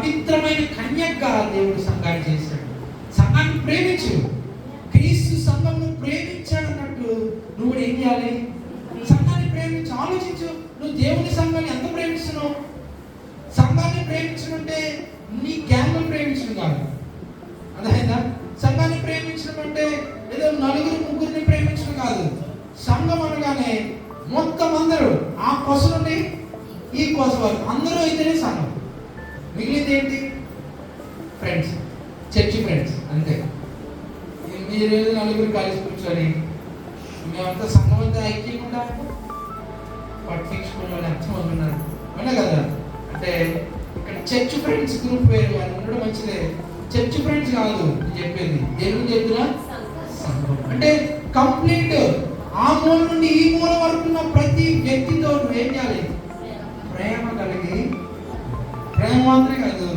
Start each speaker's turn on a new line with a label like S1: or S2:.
S1: పవిత్రమైన కన్యకగా దేవుడు సంఘాన్ని చేశాడు. సంఘాన్ని ప్రేమించు. క్రీస్తు సంఘంను ప్రేమించాడు అన్నట్టు నువ్వు ఏం చేయాలి? సంఘాన్ని ప్రేమించు. ఆలోచించు, నువ్వు దేవుని సంఘాన్ని ఎంత ప్రేమిస్తున్నావు? సంఘాన్ని ప్రేమించడంటే నీ గ్యాంగ్ను ప్రేమించడం కాదు, అర్థమైందా? సంఘాన్ని ప్రేమించడం అంటే ఏదో నలుగురు ముగ్గురిని ప్రేమించడం కాదు. సంఘం అనగానే మొత్తం అందరూ, ఆ కొస నుండి ఈ కొస వరకు అందరూ అయితేనే సంఘం. మిగిలింది ఏంటి? ఫ్రెండ్స్, చర్చి ఫ్రెండ్స్, అంతే. మీరు నలుగురు కలిసి కూర్చొని మేమంతా సంఘం అంతా ఐక్యంగా పట్టించుకోవాలని అర్థం అవుతున్నారు, అవునా కదా? అంటే ఇక్కడ చర్చ్ ఫ్రెండ్స్ గ్రూప్ వేరు, అని ఉండడం మంచిదే. చర్చ్ ఫ్రెండ్స్ కాదు చెప్పేది, దేవుని చెప్పిన సంఘం అంటే కంప్లీట్ ఆ మూల నుండి ఈ మూల వరకు ఉన్న ప్రతి వ్యక్తితో నువ్వు ఏం చేయాలి? ప్రేమ కలిగి, ప్రేమ మాత్రమే కాదు